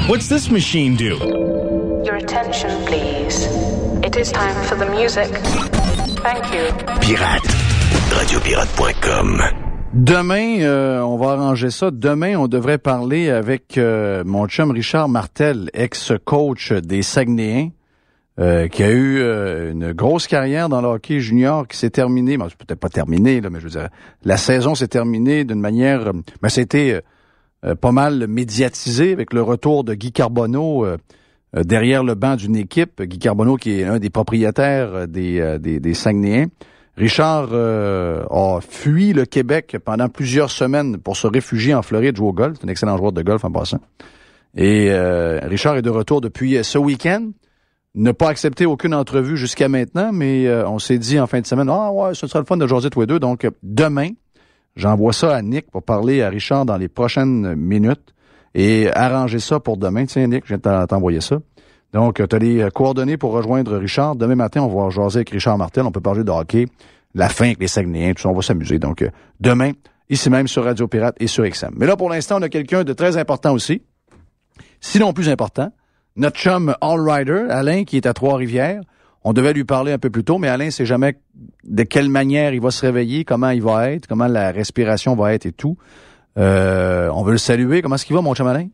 What's this machine do? Your attention, please. It is time for the music. Thank you. Pirate. Radiopirate.com. Demain, on va arranger ça. Demain, on devrait parler avec mon chum Richard Martel, ex-coach des Saguenayens, qui a eu une grosse carrière dans le hockey junior qui s'est terminée. Bon, c'est peut-être pas terminée, là, mais je veux dire, la saison s'est terminée d'une manière... mais c'était pas mal médiatisé avec le retour de Guy Carbonneau derrière le banc d'une équipe. Guy Carbonneau, qui est un des propriétaires des Saguenayens. Richard a fui le Québec pendant plusieurs semaines pour se réfugier en Floride, jouer au golf. C'est un excellent joueur de golf en passant. Et Richard est de retour depuis ce week-end. N'a pas accepté aucune entrevue jusqu'à maintenant, mais on s'est dit en fin de semaine, ah ouais, ce sera le fun de jaser tous les deux. Donc demain, j'envoie ça à Nick pour parler à Richard dans les prochaines minutes et arranger ça pour demain. Tiens, Nick, je viens de t'envoyer ça. Donc, tu as les coordonnées pour rejoindre Richard. Demain matin, on va jaser avec Richard Martel. On peut parler de hockey, la fin avec les Saguenayens, tout ça. On va s'amuser. Donc, demain, ici même sur Radio Pirate et sur XM. Mais là, pour l'instant, on a quelqu'un de très important aussi. Sinon plus important, notre chum All-Rider, Alain, qui est à Trois-Rivières. On devait lui parler un peu plus tôt, mais Alain sait jamais de quelle manière il va se réveiller, comment il va être, comment la respiration va être et tout. On veut le saluer. Comment est-ce qu'il va, mon chum Alain?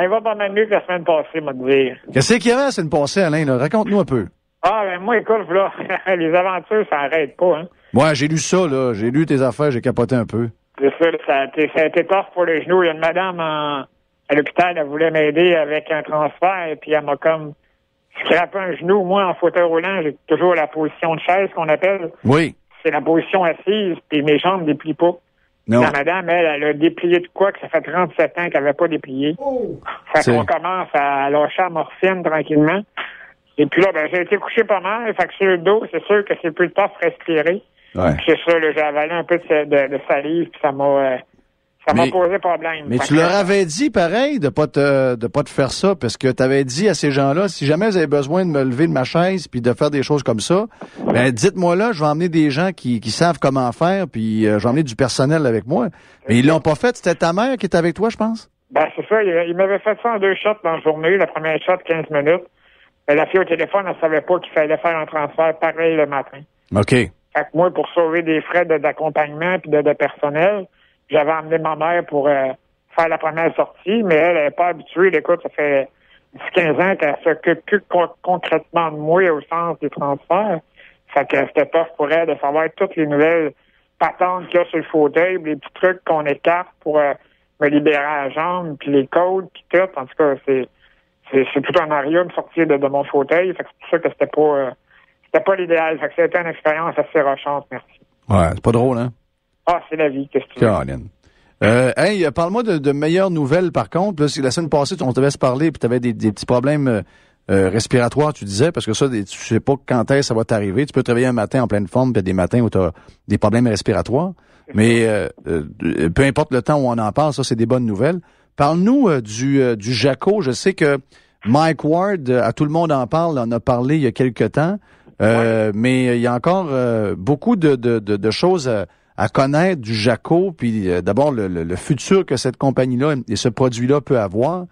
Il va pas mal mieux que la semaine passée, m'a dit. Qu'est-ce qu'il y avait la semaine passée, Alain? Là? Raconte-nous un peu. Ah, ben moi, écoute, là, les aventures, ça n'arrête pas, hein. Moi, j'ai lu ça, là. J'ai lu tes affaires, j'ai capoté un peu. C'est ça a été tough pour le genou. Il y a une madame à l'hôpital, elle voulait m'aider avec un transfert, et puis elle m'a comme scrapé un genou. Moi, en fauteuil roulant, j'ai toujours la position de chaise qu'on appelle. Oui. C'est la position assise, puis mes jambes ne déplient pas. Non. La madame, elle a déplié de quoi que ça fait 37 ans qu'elle n'avait pas déplié. Oh. Fait qu'on commence à lâcher la morphine tranquillement. Et puis là, ben, j'ai été couché pas mal. Fait que sur le dos, c'est sûr que c'est plus tough respirer. Ouais. C'est ça, là, j'ai avalé un peu de salive, puis ça m'a posé problème. Mais tu leur avais dit, pareil, de pas te faire ça, parce que tu avais dit à ces gens-là, si jamais vous avez besoin de me lever de ma chaise puis de faire des choses comme ça, ben dites-moi là, je vais emmener des gens qui savent comment faire, puis je vais emmener du personnel avec moi. Mais ils l'ont pas fait. C'était ta mère qui était avec toi, je pense? Ben, c'est ça. Il m'avait fait ça en 2 shots dans la journée. La première shot, 15 minutes. La fille au téléphone, elle savait pas qu'il fallait faire un transfert pareil le matin. OK. Fait que moi, pour sauver des frais d'accompagnement puis de personnel, j'avais emmené ma mère pour faire la première sortie, mais elle n'est pas habituée. Écoute, ça fait 10-15 ans qu'elle s'occupe plus concrètement de moi au sens des transferts. Fait que c'était tough pour elle de savoir toutes les nouvelles patentes qu'il y a sur le fauteuil, les petits trucs qu'on écarte pour me libérer la jambe, puis les codes, puis tout. En tout cas, c'est tout un aria de sortir de mon fauteuil. Fait que c'est pour ça que c'était pas l'idéal. Fait que c'était une expérience assez rochante, merci. Ouais, c'est pas drôle, hein? Ah, c'est la vie, qu'est-ce que tu veux? Hey, parle-moi de meilleures nouvelles, par contre. Là, la semaine passée, on devait se parler, puis tu avais des petits problèmes respiratoires, tu disais, parce que ça, tu sais pas quand est-ce que ça va t'arriver. Tu peux te réveiller un matin en pleine forme, puis il y a des matins où tu as des problèmes respiratoires. Mais peu importe le temps où on en parle, ça, c'est des bonnes nouvelles. Parle-nous du Jaco. Je sais que Mike Ward, à tout le monde en parle, en a parlé il y a quelque temps. Mais il y a encore beaucoup de choses à connaître du Jaco, puis d'abord le futur que cette compagnie-là et ce produit-là peut avoir,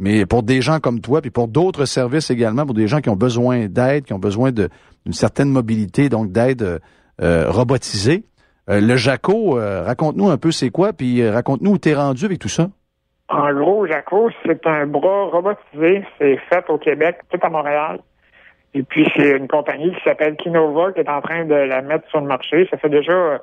mais pour des gens comme toi, puis pour d'autres services également, pour des gens qui ont besoin d'aide, qui ont besoin d'une certaine mobilité, donc d'aide robotisée. Le Jaco, raconte-nous un peu c'est quoi, puis raconte-nous où t'es rendu avec tout ça. En gros, Jaco, c'est un bras robotisé, c'est fait au Québec, tout à Montréal. Et puis, c'est une compagnie qui s'appelle Kinova qui est en train de la mettre sur le marché. Ça fait déjà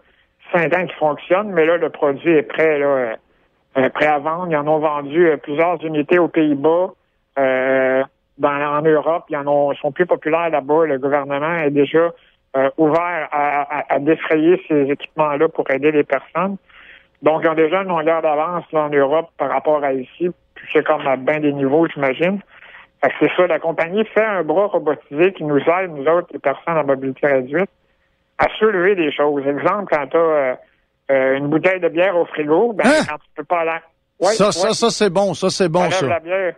5 ans qu'il fonctionne, mais là, le produit est prêt à vendre. Ils en ont vendu plusieurs unités aux Pays-Bas, en Europe. Ils sont plus populaires là-bas. Le gouvernement est déjà ouvert à défrayer ces équipements-là pour aider les personnes. Donc, ils ont déjà une longueur d'avance là, en Europe par rapport à ici. Puis c'est comme à bien des niveaux, j'imagine. Fait que c'est ça, la compagnie fait un bras robotisé qui nous aide, nous autres, les personnes à mobilité réduite, à soulever des choses. Exemple, quand tu as une bouteille de bière au frigo, quand tu peux pas aller... Ouais, ça c'est bon, ça. La bière,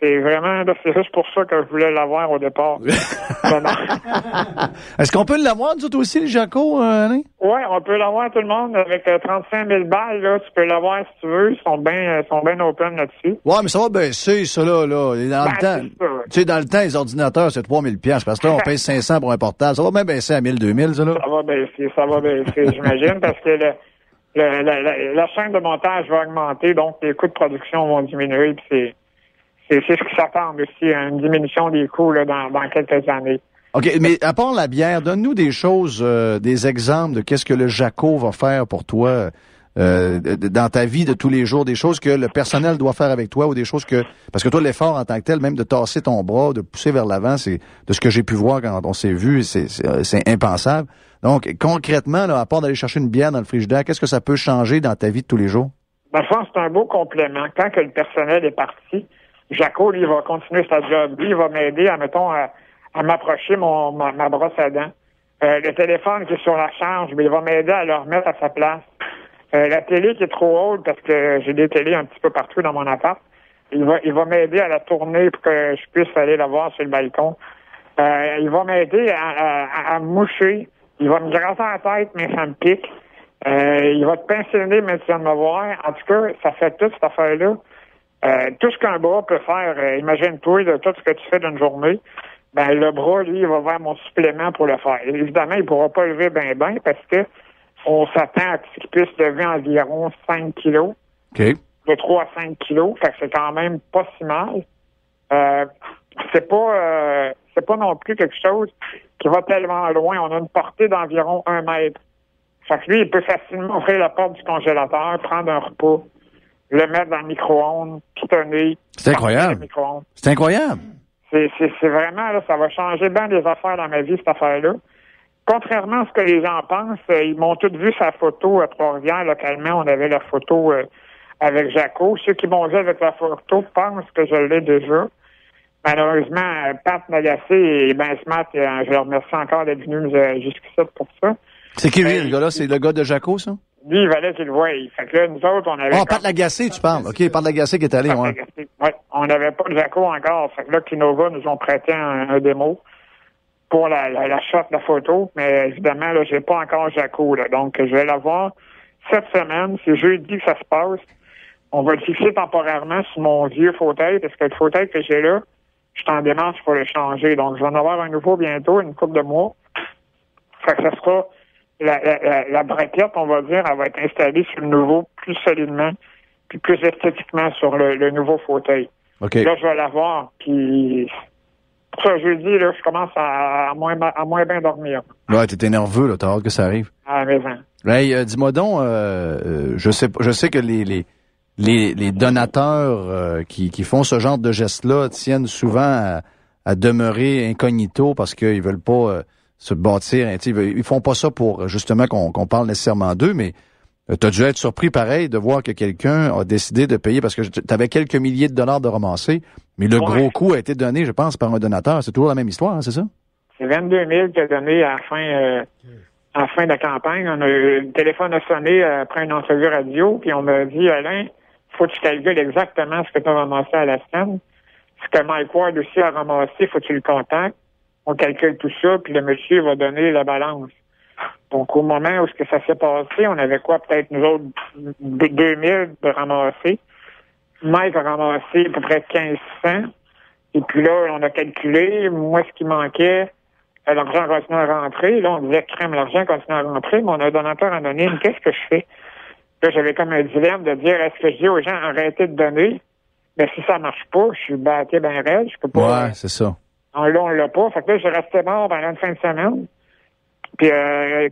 C'est vraiment, là, c'est juste pour ça que je voulais l'avoir au départ. Est-ce qu'on peut l'avoir, nous autres aussi, le Jaco, Alain? Oui, on peut l'avoir tout le monde avec 35 000 balles, là. Tu peux l'avoir si tu veux. Ils sont bien open là-dessus. Ouais, mais ça va baisser, ça, là. Dans le temps, tu sais, dans le temps, les ordinateurs, c'est 3 000 $. Parce que là, on paye 500 pour un portable. Ça va bien baisser à 1 000, 2 000, ça, là. Ça va baisser, j'imagine, parce que la chaîne de montage va augmenter, donc les coûts de production vont diminuer, puis c'est ce qui s'attend aussi, à une diminution des coûts là, dans quelques années. OK, mais à part la bière, donne-nous des choses, des exemples de qu'est-ce que le Jaco va faire pour toi dans ta vie de tous les jours, des choses que le personnel doit faire avec toi ou des choses que... Parce que toi, l'effort en tant que tel, même de tasser ton bras, de pousser vers l'avant, c'est de ce que j'ai pu voir quand on s'est vu, c'est impensable. Donc, concrètement, là, à part d'aller chercher une bière dans le frigidaire, qu'est-ce que ça peut changer dans ta vie de tous les jours? Ben, je pense que c'est un beau complément. Quand que le personnel est parti, Jaco, lui, il va continuer sa job. Lui, il va m'aider, à m'approcher ma brosse à dents. Le téléphone qui est sur la charge, mais il va m'aider à le remettre à sa place. La télé qui est trop haute, parce que j'ai des télés un petit peu partout dans mon appart, il va m'aider à la tourner pour que je puisse aller la voir sur le balcon. Il va m'aider à me moucher. Il va me grasser la tête, mais ça me pique. Il va te pincer le nez, mais tu viens de me voir. En tout cas, ça fait toute cette affaire-là. Tout ce qu'un bras peut faire, imagine-toi de tout ce que tu fais d'une journée, ben le bras, lui, il va vers mon supplément pour le faire. Évidemment, il ne pourra pas lever ben parce que on s'attend à ce qu'il puisse lever environ 5 kilos. OK. De 3 à 5 kilos. Fait que c'est quand même pas si mal. C'est pas non plus quelque chose qui va tellement loin. On a une portée d'environ 1 mètre. Fait que lui, il peut facilement ouvrir la porte du congélateur, prendre un repas, le mettre dans le micro-ondes, pitonner. C'est incroyable. C'est incroyable. C'est vraiment, là, ça va changer bien des affaires dans ma vie, cette affaire-là. Contrairement à ce que les gens pensent, ils m'ont tous vu sa photo à Trois-Rivières, localement. On avait la photo avec Jaco. Ceux qui m'ont vu avec la photo pensent que je l'ai déjà. Malheureusement, Pat Magacé et Ben Smart, je leur remercie encore d'être venus jusqu'ici pour ça. C'est qui lui, le gars-là? C'est le gars de Jaco, ça? Lui, il fallait qu'il le voie. Fait que là, nous autres, on avait... Pat Lagacé, tu parles. OK, Pat Lagacé qui est allé, ouais. Oui, on n'avait pas de Jaco encore. Fait que là, Kinova nous ont prêté un démo pour la shot de la photo, mais évidemment, là, j'ai pas encore Jaco, là. Donc, je vais l'avoir cette semaine. C'est jeudi que ça se passe. On va le fixer temporairement sur mon vieux fauteuil, parce que le fauteuil que j'ai là, je suis en démarche pour le changer. Donc, je vais en avoir un nouveau bientôt, une couple de mois. Fait que ça sera la braquette, on va dire, elle va être installée sur le nouveau plus solidement, puis plus esthétiquement sur le nouveau fauteuil. Okay. Là, je vais l'avoir, puis... Pour ça, jeudi, là, je commence à moins bien dormir. Ouais, t'es nerveux, là, t'as hâte que ça arrive. Ah, mais bon. Hey, dis-moi donc, je sais que les donateurs qui font ce genre de gestes-là tiennent souvent à demeurer incognito parce qu'ils veulent pas se bâtir. Ils font pas ça pour justement qu'on parle nécessairement d'eux, mais t'as dû être surpris pareil de voir que quelqu'un a décidé de payer parce que t'avais quelques milliers de dollars de ramasser, mais le gros coup a été donné, je pense, par un donateur. C'est toujours la même histoire, hein, c'est ça? C'est 22 000 qu'il a donné à la fin de la campagne. Le téléphone a sonné après une entrevue radio, puis on m'a dit, Alain, faut que tu calcules exactement ce que tu as ramassé à la scène. Ce que Mike Ward aussi a ramassé, faut que tu le contactes. On calcule tout ça, puis le monsieur va donner la balance. Donc, au moment où ce que ça s'est passé, on avait quoi, peut-être nous autres, 2000 de ramasser. Mike a ramassé à peu près 1500. Et puis là, on a calculé, moi, ce qui manquait, l'argent continue à rentrer. Là, on disait, crème, l'argent continue à rentrer, mais on a un donateur anonyme. Qu'est-ce que je fais? Là, j'avais comme un dilemme de dire, est-ce que je dis aux gens, arrêtez de donner? Mais si ça marche pas, je suis batté bien raide, je peux pas. Ouais, c'est ça. Là, on l'a pas. Fait que là, j'ai resté mort pendant une fin de semaine. Puis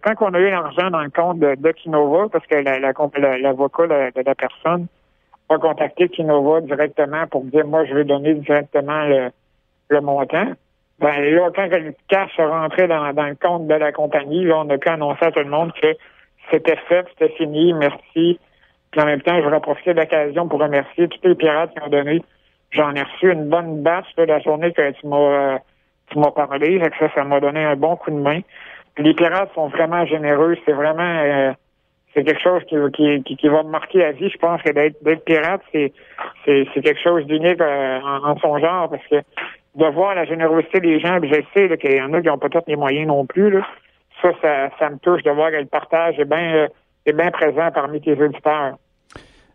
quand on a eu l'argent dans le compte de Kinova, parce que l'avocat de la personne a contacté Kinova directement pour dire, moi, je veux donner directement le montant. Ben là, quand le cash est rentré dans le compte de la compagnie, là, on a pu annoncer à tout le monde que c'était fait, c'était fini, merci. Puis en même temps, je voudrais profiter de l'occasion pour remercier tous les pirates qui ont donné. J'en ai reçu une bonne batch là, la journée que tu m'as parlé. Ça m'a donné un bon coup de main. Les pirates sont vraiment généreux. C'est vraiment c'est quelque chose qui va me marquer à vie. Je pense que d'être pirate, c'est quelque chose d'unique en son genre, parce que de voir la générosité des gens, puis je sais là, qu'il y en a qui n'ont pas tous les moyens non plus, là, ça me touche de voir que le partage est bien présent parmi tes auditeurs.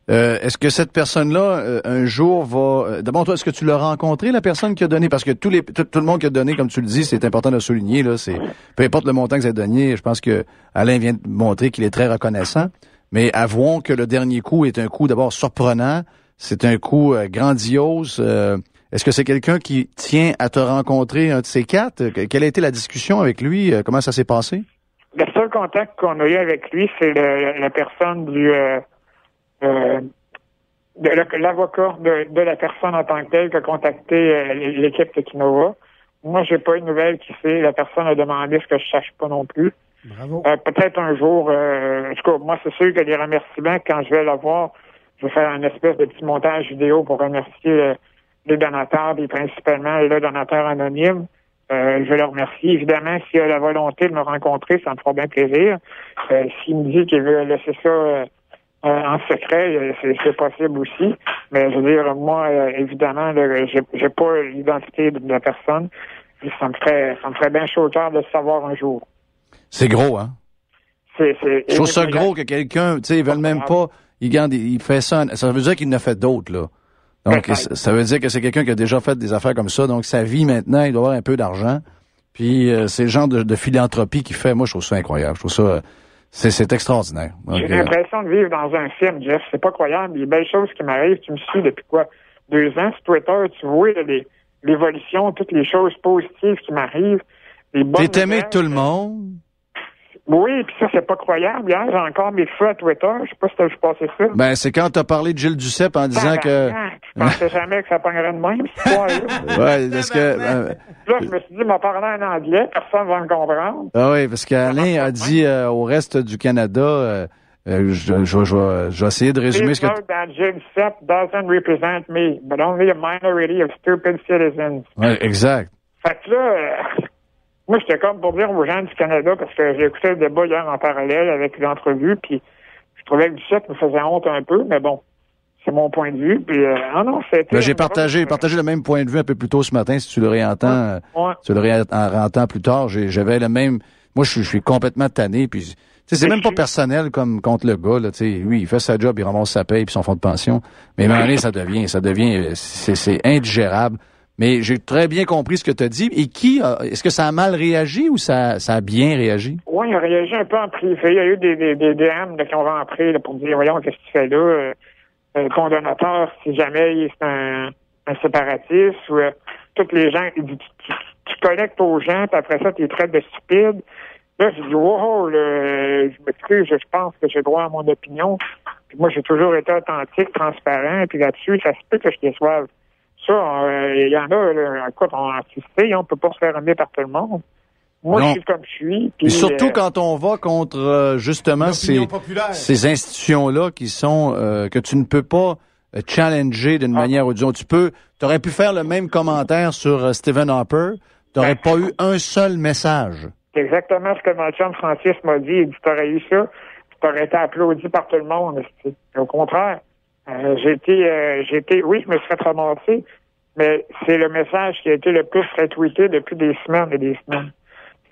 Est-ce que cette personne-là, un jour, va... D'abord, toi, est-ce que tu l'as rencontré, la personne qui a donné? Parce que tout le monde qui a donné, comme tu le dis, c'est important de le souligner, là, peu importe le montant que vous avez donné, je pense que Alain vient de montrer qu'il est très reconnaissant. Mais avouons que le dernier coup est un coup d'abord surprenant, c'est un coup grandiose. Est-ce que c'est quelqu'un qui tient à te rencontrer, un de ces quatre? Quelle a été la discussion avec lui? Comment ça s'est passé? Le seul contact qu'on a eu avec lui, c'est la personne l'avocat de la personne en tant que telle qui a contacté l'équipe de Kinova. Moi, j'ai pas eu de nouvelles qui sait. La personne a demandé ce que je sache pas non plus. Bravo. Peut-être un jour, en tout cas, moi, c'est sûr que les remerciements, quand je vais le voir, je vais faire une espèce de petit montage vidéo pour remercier les donateurs, et principalement le donateur anonyme. Je vais le remercier. Évidemment, s'il a la volonté de me rencontrer, ça me fera bien plaisir. S'il me dit qu'il veut laisser ça en secret, c'est possible aussi. Mais je veux dire, moi, évidemment, là, j'ai pas l'identité de la personne. Et ça me ferait bien chaud au cœur de le savoir un jour. C'est gros, hein? Je trouve ça gros que quelqu'un, tu sais, ils veulent même pas, il fait ça, ça veut dire qu'il en a fait d'autres, là. Donc, ça veut dire que c'est quelqu'un qui a déjà fait des affaires comme ça. Donc, sa vie, maintenant, il doit avoir un peu d'argent. Puis, c'est le genre de philanthropie qu'il fait. Moi, je trouve ça incroyable. Je trouve ça, c'est extraordinaire. J'ai l'impression de vivre dans un film, Jeff. C'est pas croyable. Les belles choses qui m'arrivent, tu me suis depuis 2 ans sur Twitter, tu vois l'évolution, toutes les choses positives qui m'arrivent. T'es aimé de tout le monde? Oui, puis ça, c'est pas croyable. Hier, j'ai encore mes feux à Twitter. Je sais pas si t'as vu passer ça. Ben, c'est quand t'as parlé de Gilles Duceppe en disant que... Je pensais jamais que ça pognerait de même, cette histoire-là. Ouais, parce que... Là, je me suis dit, m'en parler en anglais, personne va me comprendre. Ah oui, parce qu'Alain a dit au reste du Canada... je vais essayer de résumer ce que... that Gilles Duceppe doesn't represent me, but only a minority of stupid citizens. Ouais, exact. Fait que là... moi, j'étais comme pour dire aux gens du Canada, parce que j'ai écouté le débat hier en parallèle avec l'entrevue, puis je trouvais que Duceppe me faisait honte un peu, mais bon, c'est mon point de vue. Puis, c'était... J'ai partagé le même point de vue un peu plus tôt ce matin, si tu le réentends. Ouais. Tu le réentends plus tard. J'avais le même... Moi, je suis complètement tanné, puis... c'est même pas personnel comme contre le gars, là, tu sais. Lui, il fait sa job, il ramasse sa paye puis son fonds de pension. Mais à un moment donné, c'est indigérable. Mais j'ai très bien compris ce que tu as dit. Et est-ce que ça a mal réagi ou ça a bien réagi? Oui, il a réagi un peu en privé. Il y a eu des DM qui ont rentré là, pour dire, voyons, qu'est-ce que tu fais là? Ton donateur, si jamais c'est un séparatiste, ou tous les gens, tu connectes aux gens, puis après ça, tu les traites de stupides. Là, j'ai dit, wow, je m'excuse, je pense que j'ai droit à mon opinion. Puis moi, j'ai toujours été authentique, transparent, puis là-dessus, ça se peut que je déçoive. Ça, il y en a, là, écoute, on peut pas se faire aimer par tout le monde. Moi, je suis comme je suis. Et surtout quand on va contre, justement, ces institutions-là qui sont, que tu ne peux pas challenger d'une manière ou d'une autre. T'aurais pu faire le même commentaire sur Stephen Harper, t'aurais pas eu un seul message. C'est exactement ce que mon chum Francis m'a dit. Il dit, t'aurais eu ça, t'aurais été applaudi par tout le monde. Au contraire. Oui, je me suis fait ramasser, mais c'est le message qui a été le plus retweeté depuis des semaines et des semaines.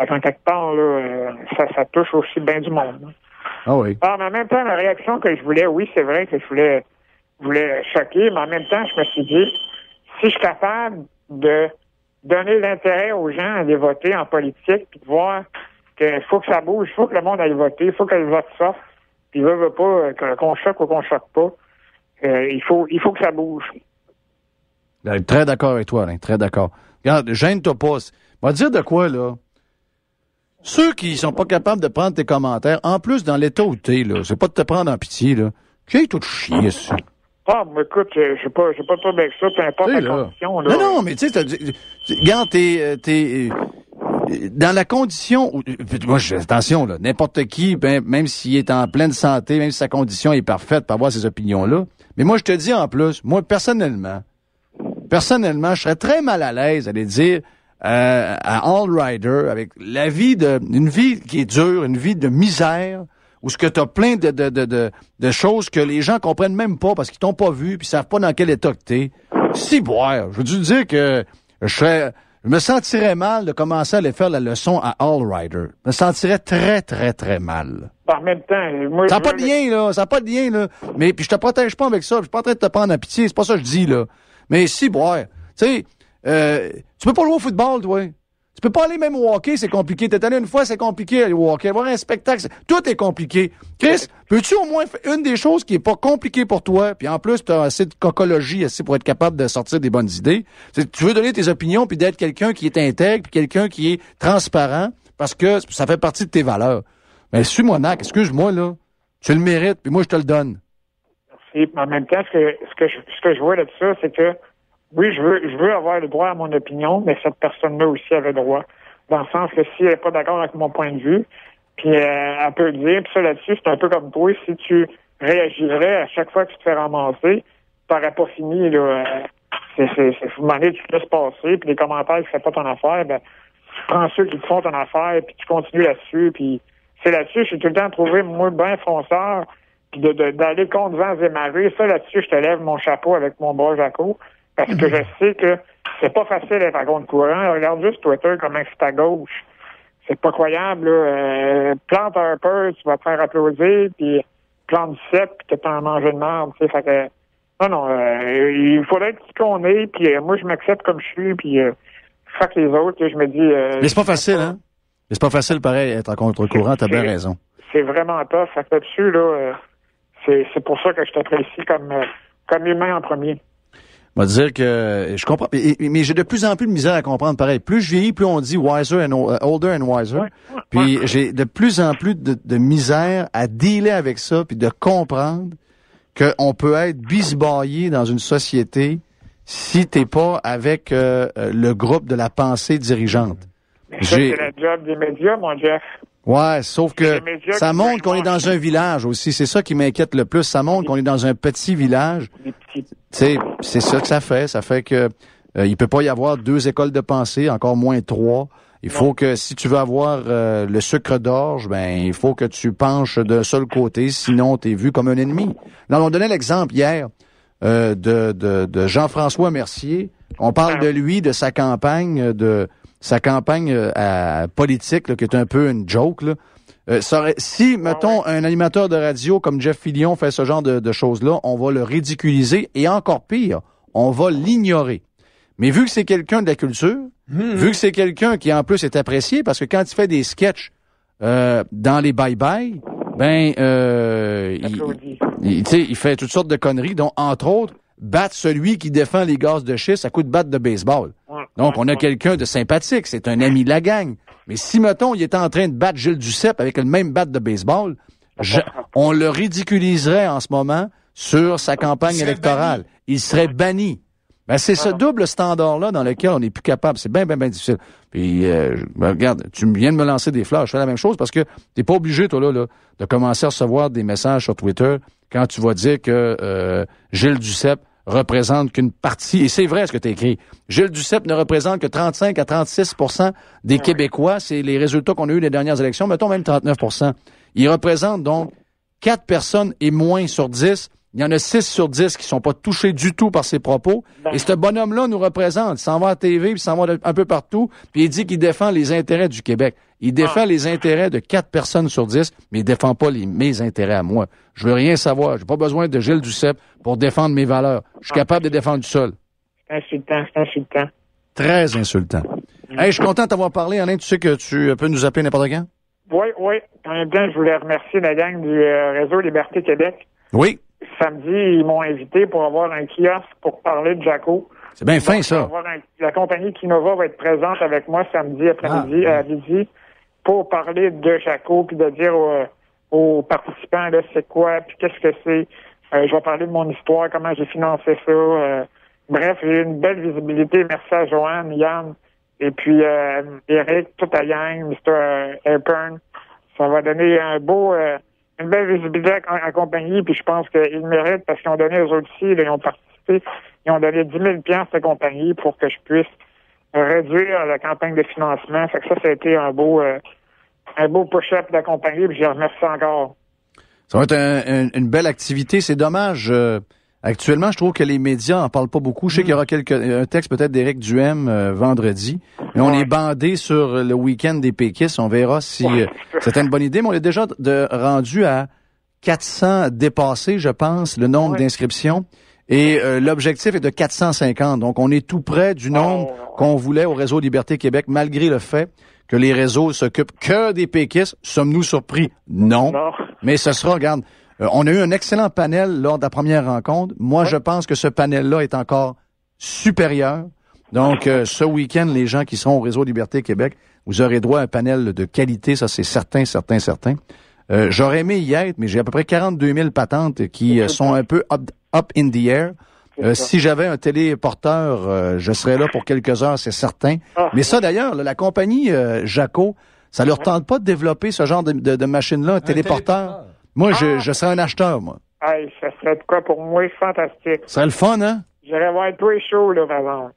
En quelque part, là, ça touche aussi bien du monde. Hein. Ah oui. Alors, mais en même temps, la réaction que je voulais, oui, c'est vrai que je voulais choquer, mais en même temps, je me suis dit, si je suis capable de donner l'intérêt aux gens à aller voter en politique, puis de voir qu'il faut que ça bouge, il faut que le monde aille voter, il faut que le vote sorte, puis veut pas qu'on choque ou qu'on choque pas. Il faut que ça bouge. Très d'accord avec toi, Alain, très d'accord. Regarde, gêne-toi pas. On va dire de quoi, là? Ceux qui sont pas capables de prendre tes commentaires, en plus, dans l'état où t'es, là, c'est pas de te prendre en pitié, là. Qui est tout chier, ça? Ah, mais écoute, j'ai pas de problème avec ça, peu importe la condition, là. Non, mais tu sais, regarde, t'es dans la condition où, moi, attention, là, n'importe qui, même s'il est en pleine santé, même si sa condition est parfaite pour avoir ces opinions-là. Mais moi, je te dis en plus, moi, personnellement, je serais très mal à l'aise à aller dire à All Rider, avec une vie qui est dure, une vie de misère, où ce que tu as plein de choses que les gens comprennent même pas parce qu'ils t'ont pas vu puis savent pas dans quel état que t'es. Si, boire, je veux dire que je me sentirais mal de commencer à aller faire la leçon à All Rider. Je me sentirais très, très, très mal. En même temps, moi... Ça n'a pas de lien, là. Ça n'a pas de lien, là. Mais puis je te protège pas avec ça. Je suis pas en train de te prendre en pitié. C'est pas ça que je dis, là. Mais si, boire. Tu sais, tu peux pas jouer au football, toi. Tu peux pas aller même au hockey, c'est compliqué. T'es allé une fois, c'est compliqué aller au hockey. Avoir un spectacle, tout est compliqué. Chris, peux-tu au moins faire une des choses qui est pas compliquée pour toi, puis en plus, tu as assez de cocologie assez pour être capable de sortir des bonnes idées. Tu veux donner tes opinions, puis d'être quelqu'un qui est intègre, puis quelqu'un qui est transparent, parce que ça fait partie de tes valeurs. Mais suis-moi, Nac, excuse-moi, là. Tu le mérites, puis moi, je te le donne. Merci. En même temps, ce que je vois là-dessus, c'est que oui, je veux avoir le droit à mon opinion, mais cette personne-là aussi avait le droit. Dans le sens que si elle n'est pas d'accord avec mon point de vue, puis elle peut le dire, puis ça là-dessus, c'est un peu comme toi, si tu réagirais à chaque fois que tu te fais ramasser, t'aurais pas fini, là. Faut demander, tu te laisses passer, puis les commentaires qui ne font pas ton affaire, ben, tu prends ceux qui te font ton affaire, puis tu continues là-dessus, puis c'est là-dessus, je suis tout le temps trouvé, moi, bien fonceur, puis d'aller contre vents et marées. Ça, là-dessus, je te lève mon chapeau avec mon bras Jaco. Parce que je sais que c'est pas facile d'être à contre-courant. Regarde juste Twitter, comment c'est à gauche. C'est pas croyable, là. Plante Harper, tu vas te faire applaudir, puis plante Duceppe, puis t'es en manger de merde, tu sais. Fait que, non, il faudrait être qui qu'on est, puis moi, je m'accepte comme je suis, puis fuck les autres, je me dis... Mais c'est pas facile, hein? Mais c'est pas facile, pareil, être à contre-courant, t'as bien raison. C'est vraiment tough. Fait que là-dessus, là, c'est pour ça que je t'apprécie comme humain en premier. On va dire que je comprends, mais j'ai de plus en plus de misère à comprendre. Pareil, plus je vieillis, plus on dit wiser and older and wiser. Ouais. Puis j'ai de plus en plus de misère à dealer avec ça, puis de comprendre qu'on peut être bisbaillé dans une société si t'es pas avec le groupe de la pensée dirigeante. Ça, c'est la job des médias, mon Jeff. Ouais, sauf que ça montre qu'on est dans un village aussi. C'est ça qui m'inquiète le plus. Ça montre qu'on est dans un petit village. C'est ça que ça fait. Ça fait que il peut pas y avoir 2 écoles de pensée, encore moins 3. Il faut que si tu veux avoir le sucre d'orge, ben il faut que tu penches d'un seul côté, sinon t'es vu comme un ennemi. Là, on donnait l'exemple hier de Jean-François Mercier. On parle de lui, de sa campagne, politique, là, qui est un peu une joke, là. Si, mettons, un animateur de radio comme Jeff Fillion fait ce genre de choses-là, on va le ridiculiser et encore pire, on va l'ignorer. Mais vu que c'est quelqu'un de la culture, vu que c'est quelqu'un qui en plus est apprécié, parce que quand il fait des sketchs dans les bye-bye, ben il fait toutes sortes de conneries, dont entre autres battre celui qui défend les gaz de schiste à coups de batte de baseball. Donc, on a quelqu'un de sympathique, c'est un ami de la gang. Mais si, mettons, il était en train de battre Gilles Duceppe avec le même batte de baseball, on le ridiculiserait en ce moment sur sa campagne électorale. Il serait banni. Ben, c'est ce double standard-là dans lequel on n'est plus capable. C'est bien, bien, bien difficile. Puis, regarde, tu viens de me lancer des fleurs. Je fais la même chose parce que t'es pas obligé, toi, là, de commencer à recevoir des messages sur Twitter quand tu vas dire que Gilles Duceppe représente qu'une partie, et c'est vrai ce que tu as écrit, Gilles Duceppe ne représente que 35 à 36 % des Québécois. C'est les résultats qu'on a eu les dernières élections, mettons même 39 %. Il représente donc 4 personnes et moins sur 10. Il y en a 6 sur 10 qui sont pas touchés du tout par ses propos. Et ce bonhomme-là nous représente. Il s'en va à la TV, puis il s'en va un peu partout, puis il dit qu'il défend les intérêts du Québec. Il défend les intérêts de 4 personnes sur 10, mais il défend pas mes intérêts à moi. Je veux rien savoir. J'ai pas besoin de Gilles Duceppe pour défendre mes valeurs. Je suis capable de défendre tout seul. C'est insultant. Très insultant. Hey, je suis content de t'avoir parlé, Alain. Tu sais que tu peux nous appeler n'importe quand? Oui. En même temps, je voulais remercier la gang du réseau Liberté Québec. Oui. Samedi, ils m'ont invité pour avoir un kiosque pour parler de Jaco. C'est bien fin, ça. La compagnie Kinova va être présente avec moi samedi après-midi à midi pour parler de Jaco puis de dire aux participants là c'est quoi puis qu'est-ce que c'est. Je vais parler de mon histoire, comment j'ai financé ça. Bref, j'ai eu une belle visibilité. Merci à Joanne, Yann et puis Eric, toute la gang, Mr. Airburn. Ça va donner une belle visibilité à la compagnie, puis je pense qu'ils méritent parce qu'ils ont donné aux autres ici, là, ils ont participé, ils ont donné 10 000 $ à la compagnie pour que je puisse réduire la campagne de financement. Fait que ça a été un beau push-up de la compagnie, puis je les remercie encore. Ça va être une belle activité. C'est dommage. Actuellement, je trouve que les médias en parlent pas beaucoup. Je sais qu'il y aura un texte peut-être d'Éric Duhem vendredi. Mais on est bandé sur le week-end des péquistes. On verra si c'était une bonne idée. Mais on est déjà rendu à 400 dépassés, je pense, le nombre d'inscriptions. Et l'objectif est de 450. Donc, on est tout près du nombre qu'on voulait au Réseau Liberté Québec, malgré le fait que les réseaux s'occupent que des péquistes. Sommes-nous surpris? Non. Mais ce sera, regarde, on a eu un excellent panel lors de la première rencontre. Moi, je pense que ce panel-là est encore supérieur. Donc, ce week-end, les gens qui seront au Réseau Liberté Québec, vous aurez droit à un panel de qualité, ça c'est certain. J'aurais aimé y être, mais j'ai à peu près 42 000 patentes qui sont un peu up in the air. Si j'avais un téléporteur, je serais là pour quelques heures, c'est certain. Mais ça, d'ailleurs, la compagnie Jaco, ça leur tente pas de développer ce genre de machine-là, un téléporteur. Moi, je serais un acheteur, moi. Hey, ça serait de quoi pour moi? Fantastique. Ça serait le fun, hein? J'irais voir tous les shows, là, avant.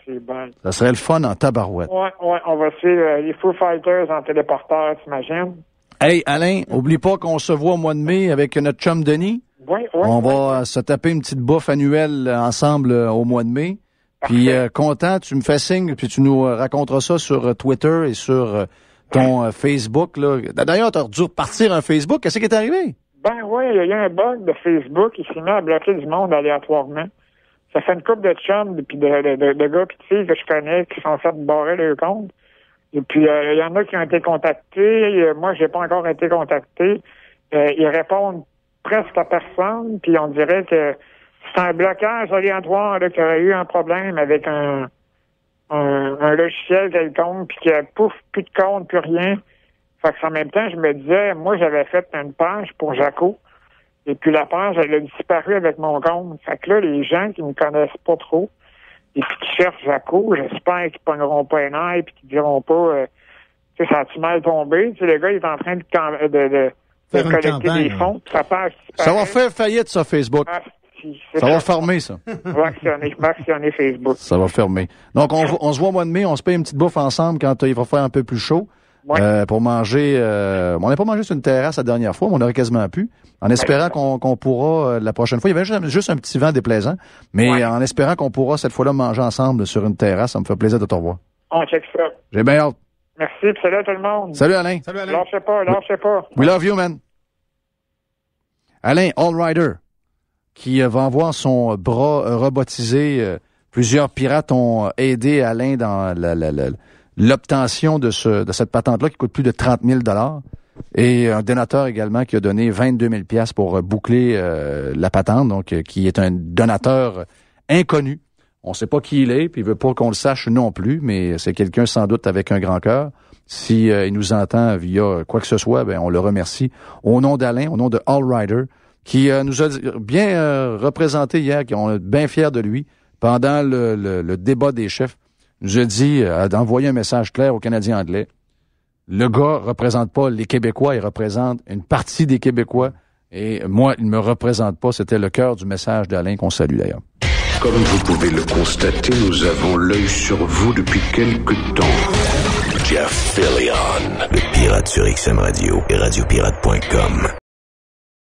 C'est bon. Ça serait le fun en tabarouette. Ouais, on va suivre les Foo Fighters en téléporteur, t'imagines? Hey, Alain, oublie pas qu'on se voit au mois de mai avec notre chum Denis. On va se taper une petite bouffe annuelle ensemble au mois de mai. Puis content, tu me fais signe, puis tu nous raconteras ça sur Twitter et sur ton Facebook. Là. D'ailleurs, tu as dû repartir un Facebook. Qu'est-ce qui est arrivé? Ben oui, il y a un bug de Facebook qui s'est mis à bloquer du monde aléatoirement. Ça fait une couple de chums puis de gars pis de filles que je connais qui sont fait barrer leur compte. Et puis, il y en a qui ont été contactés. Moi, j'ai pas encore été contacté. Ils répondent presque à personne, puis on dirait que c'est un blocage aléatoire là, qu'il y aurait eu un problème avec un logiciel quelconque, puis qu'il y a plus de compte, plus rien. Fait que en même temps, je me disais, moi, j'avais fait une page pour Jaco, et puis la page, elle a disparu avec mon compte. Fait que là, les gens qui me connaissent pas trop, et puis qui cherchent Jaco, j'espère qu'ils pogneront pas un air, puis qu'ils diront pas, tu sais, ça a-tu mal tombé? Tu sais, le gars, il est en train de collecter des fonds, puis sa page disparaît. Ça va faire faillite, ça, Facebook. Ça va fermer, ça. Va actionner Facebook. Ça va fermer. Donc, on se voit au mois de mai, on se paye une petite bouffe ensemble quand il va faire un peu plus chaud. Pour manger. On n'a pas mangé sur une terrasse la dernière fois, mais on aurait quasiment pu. En espérant qu'on pourra la prochaine fois. Il y avait juste un petit vent déplaisant, mais en espérant qu'on pourra cette fois-là manger ensemble sur une terrasse, ça me fait plaisir de te revoir. On check ça. J'ai bien hâte. Merci, puis salut à tout le monde. Salut Alain. Lâchez pas. We love you, man. Alain Allrider, qui va avoir son bras robotisé. Plusieurs pirates ont aidé Alain dans l'obtention de cette patente-là qui coûte plus de 30 000 $. Et un donateur également qui a donné 22 000 $ pour boucler la patente, donc qui est un donateur inconnu. On ne sait pas qui il est, puis il veut pas qu'on le sache non plus, mais c'est quelqu'un sans doute avec un grand cœur. Si il nous entend via quoi que ce soit, ben on le remercie. Au nom d'Alain, au nom de Allrider, qui nous a bien représenté hier, qui on est bien fiers de lui, pendant le débat des chefs, nous a dit d'envoyer un message clair aux Canadiens anglais. Le gars représente pas les Québécois, il représente une partie des Québécois. Et moi, il me représente pas. C'était le cœur du message d'Alain qu'on salue d'ailleurs. Comme vous pouvez le constater, nous avons l'œil sur vous depuis quelque temps. Jeff Fillion, le pirate sur XM Radio et radiopirate.com.